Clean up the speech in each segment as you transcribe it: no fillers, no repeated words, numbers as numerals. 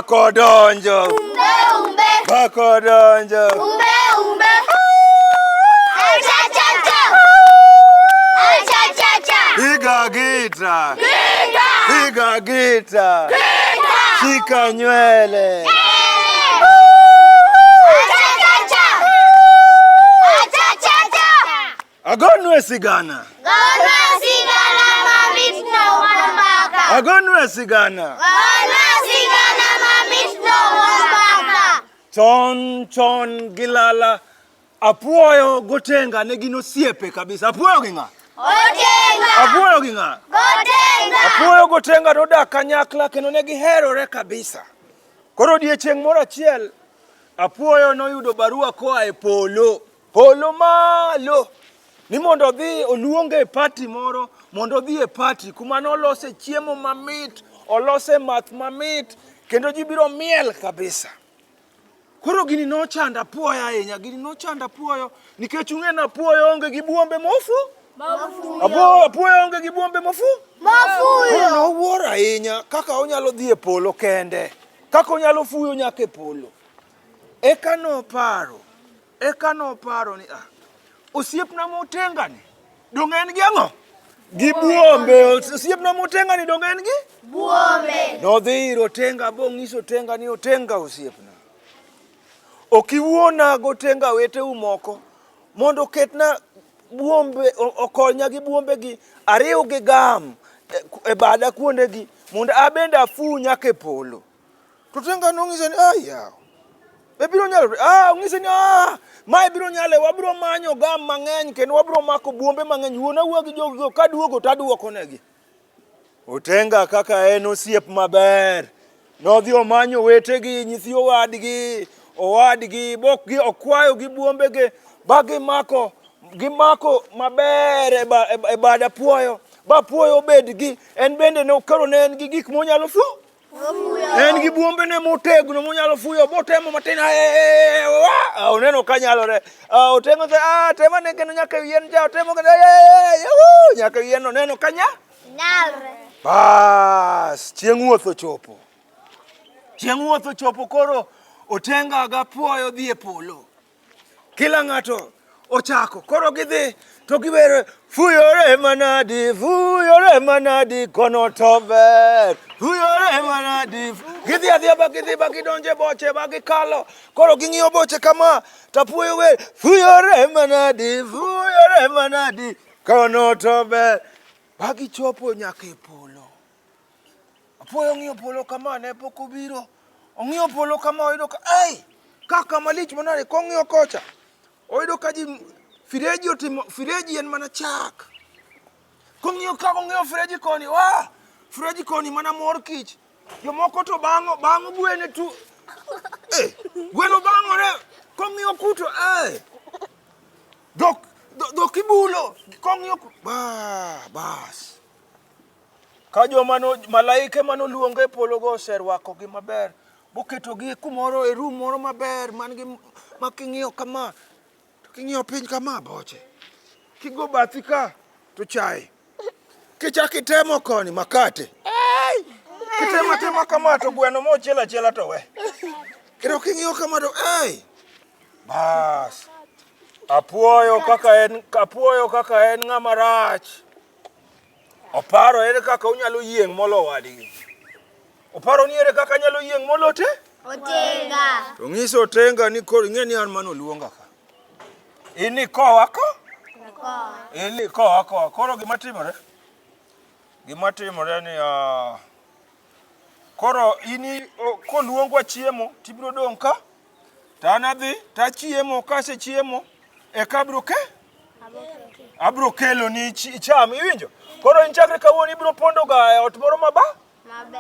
Bako donjo. Umbe umbe. Bako donjo. Umbe umbe. Acha cha cha. Acha cha cha. Piga gita. Gita. Piga gita. Gita. Shika nywele. Acha cha cha. Acha cha cha. Agonwe sigana. Gona sigana mamit no wambaka. Agonwe sigana. Gona sigana mamit no wambaka. Chon gilala. Apuoyo gotenga negino siepe kabisa. Apuoyo ginga. Otenga. Apuoyo ginga. Otenga. Apuoyo gotenga roda kanyakla kendo negi herore kabisa. Koro odiechieng' moro achiel Apuoyo noyudo barua koa e polo. Polo malo. Ni mondo odhi oluonge e party moro, mondo odhi e party kuma nolose chiemo mamit, olose math mamit, kendo ji biro miel kabisa. Koro gini nochanda Apuoyo ahinya, gini nochanda Apuoyo nikech ung'e Apuoyo onge gi buombe mofu? Apuoyo onge gi buombe mofu? Mafuyo. Koro nowuoro ahinya kaka onyalo dhi e polo kende, kaka onyalo fuyo nyaka e polo. Eka noparo ni osiepna motenga ni dong en gi ang'o? Gi buombe. Osiepna motenga ni dong en gi Buombe. nodhi ir Otenga bong'iso Otenga ni Otenga osiepna, okiwuona gotenga weteu moko mondo oketna buombe, okonya gi buombe gi ariw gi gam e bada kuonde gi mondo abende afu nyaka e polo. To Otenga nong'ise ni yaw be biro nyalo ong'ise ni mae biro nyale, wabiro manyo gam mang'eny kendo wabiro mako buombe mang'eny. Wuona wuo gi jogo kaduogo taduoko negi. Otenga kaka en osiep maber nodhi omanyo wetegi, nyithi owadgi bokgi okwayo gi buombe gi ba gimako maber e bad Apuoyo. Ba Apuoyo obed gi en bende koro ne en gi gik monyalo fu. En gi buombe ne motegno monyalo fuyo botemo matin oneno kanyalore. Otengo tema ne kendo nyaka yien ja otemo nyaka yien oneno kanya Nalre. bas chieng' wuoth ochopo koro Otenga ga Apuoyo dhi e polo. Kila ng'ato ochako koro gidhi to giwere fuyore manadi kono tober fuyore manadi. Gidhi adhiya ba gidonje boche ba gikalo koro ging'iyo boche kama to Apuoyo wer fuyore manadi kono tober ba gichopo nyaka e polo. Apuoyo ng'iyo polo kama ne pok obiro, ong'iyo polo kama oyudo ka kaka malich manade kong'iyo kocha oyudo ka ji fireji en mana chak. Kong'iyo fireji koni fireji koni mana mor kich. Jomoko to bang'o gwene tu gweno bang'ore kong'iyo kuto dhok ibulo kong'iyo bas ka malaike manoluongo e polo go oserwako gi maber boketogi kumoro e room moro maber making'iyo kama to king'iyo piny kama boche kigo bathi ka to chai kichaki temo koni makate kitema kama to gweno mochiel to we kendo king'iyo kama to bas Apuoyo kaka en ng'ama rach. Oparo ere kaka onyalo yieng' molo wadgi. Oparo ni ere kaka nyalo yieng' molo te? Otenga. To ng'iso Otenga ni koro ing'e ni an mano luonga ka. Ini kowa ko? Ili kowa. Koro gima timore ni koro ini koluongwa chiemo tibiro dong' ka tanadhi tachiemo kasechiemo abro kelo ni cham iwinjo. Koro inchakre kawuono ibiro pondo ga e ot moro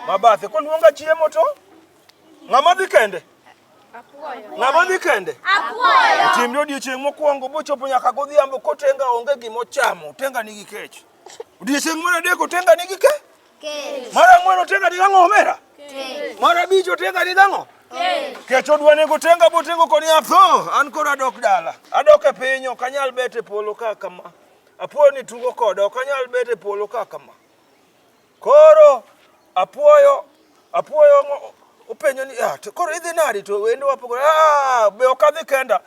mabathe koluonga chiemo to ng'ama dhi kende? Apuoyo. Timre odiechieng' mokwongo bochopo nyaka godhiambo kotenga onge gimochamo. Otenga nigi kech. Odiechieng' mar adek Otenga nigi kech. Mar ang'wen Otenga nigi ang'o omera? Mar abich Otenga nigi ang'o? Kech odwa nego Otenga botengo koni an koro adok dala. Adok e piny ok anyal bet e polo kama. Apuoyo ni tugo koda ok anyal bet e polo kama. Koro Apuoyo Openyo ni to koro idhi nadi to wendo wapogo be okadhi kenda.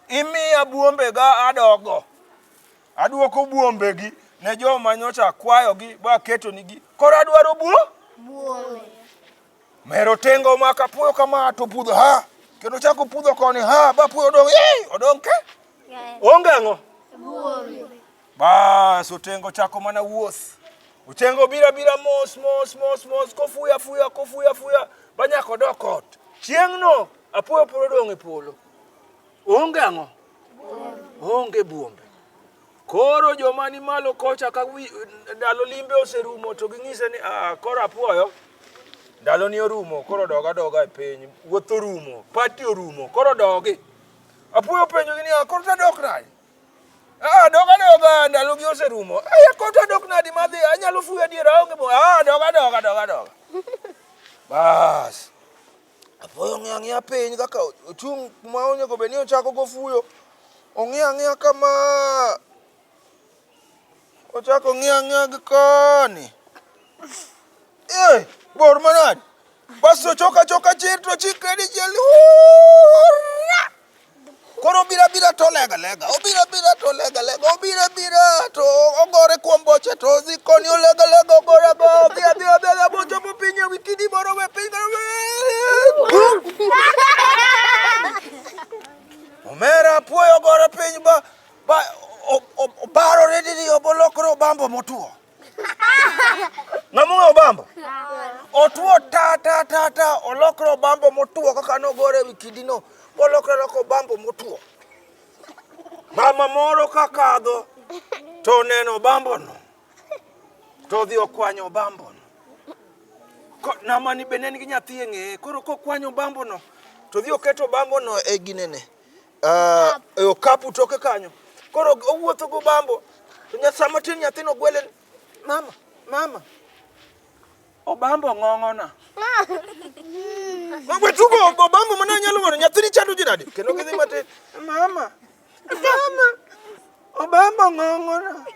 Imiya buombe ga adogo. Aduoko buombe gi ne joma nyocha kwayo gi ba keto nigi. Koro adwaro buombe. Mero tengo maka Apuoyo kama to pudho kendo chako pudho koni ba Apuoyo odong ke? Onge ang'o? Buombe. Bas Otengo chako mana wuoth. Otengo bira mos kofuya banyako dok ot. Chieng' no Apuoyo pod odong e polo. Onge ang'o? Onge buombe. Koro joma ni malo kocha ka ndalo limbe oserumo to ging'ise ni koro Apuoyo ndalo ni orumo, koro doga e piny, wuoth orumo, pati orumo, koro dogi. Apuoyo penjo gi ni koro tadok nadi? Doga ndalo gi oserumo. Koro tadok nadi madhi anyalo fuyo adiera aonge bo. Doga. Bas. Apuoyo ng'iya piny kaka ochung' ma onego bed ni ochako go fuyo. Ong'iya kama ochako ng'iya gi koni. Bor manadi. Bas to choka chir to chikre di chiel. Koro obira to lega. Obira to ogore kuom boche to dhi koni olega ogore go. Dhi boche po pinye wikidi moro we piny. Omera Apuoyo gore piny ba obaro redini obolokro bambo motuo. Ng'amunga bambo? Otuo ta olokro bambo motuo kaka nogore wikidi no. Olokro bambo motuo. Mama moro kakadho to neno bambo no. To dhi okwanyo bambo no. Nama ni benen gi nyathi e ng'eye. Koro kokwanyo bambo no to dhi oketo bambo no e ginene. E okapu toke kanyo. Koro owuotho go bambo. To nyasama tin nyathino gwele mama. Obambo ng'ong'ona. Mama tugo obambo mana nyalo ng'ono nyathini chando jinadi. Kendo gidhi mate mama. Obambo ng'ong'ona.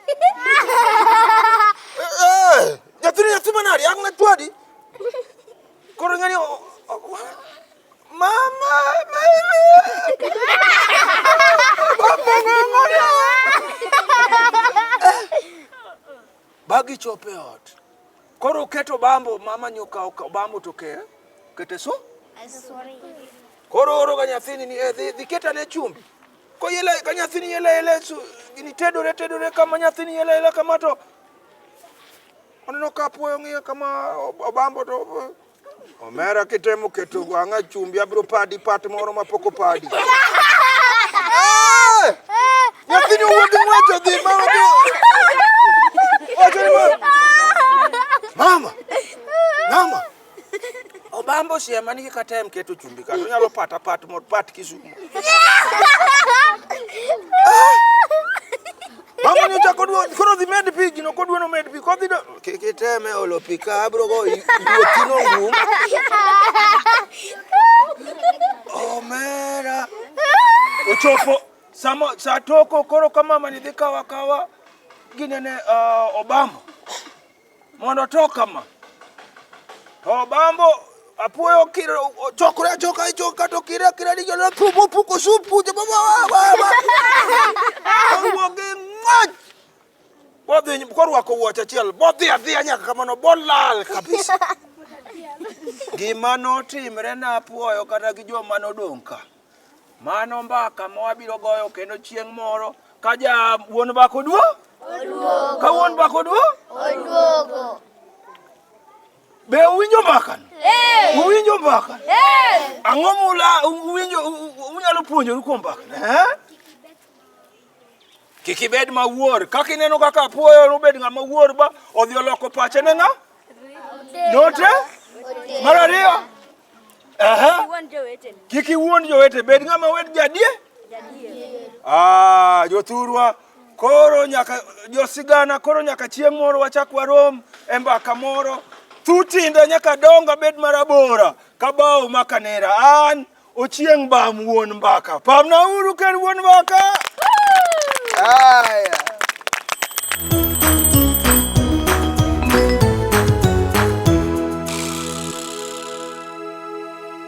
Nyathi manari ang' natwadi. Koro ng'ani mama. Obambo ng'ong'ona. Bagi chope ot. Koro keto bambo mama nyoka bambo to kete so? Koro oro ga nyathini ni dhi ketane chumbi. Ko yele ka nyathini yele gini tedore kama nyathini yele kama to oneno ka Apuoyo ng'iyo kama obambo to omera kitemo keto ang'a chumbi abiro padi pat moro mapoko padi. Nyathini wuogi ng'wecho dhi Mama. Obambo siema ni katem keto chumbi ka to nyalo pat mor pat Kisumu. Mama ni chako duo koro dhi med pi gino kodwo no med pi kodhi do kiteme olo pi ka abro go yuotino ngum. Omera. Ochopo sa toko koro kama mama ni dhi kawa ginene Obambo. Mondo toka ma. Obambo Apuoyo kiro choka to kira di jolo puko supu je baba. Woge ng'ach. Bodhi korwako wuoch achiel bodhi adhiya nyaka kamano bolal kabisa. Gima notimre na Apuoyo kata gi joma nodong' ka. Mano mbaka mawabiro goyo kendo chieng' moro ka ja wuon bako duo? Oduogo. Ka wuon bako duo? Oduogo. Be uwinjo mbaka? Uwinjo mbaka? Ang'o mula unyalo puonjoru kuom mbaka? Kik ibed mawuor. Kaka ineno kaka Apuoyo nobed ng'ama wuor ba odhi oloko pache ne ng'a? Note? Mar ariyo? Kik iwuon jowete. Bed ng'ama wed jadie? Jothurwa. Koro nyaka Sigana koro nyaka chieng' moro wachak warom e mbaka moro. Tutinde nyaka donga bed marabora ka bao maka Nera. An Ochieng bam wuon mbaka. Pamna uru ken wuon mbaka.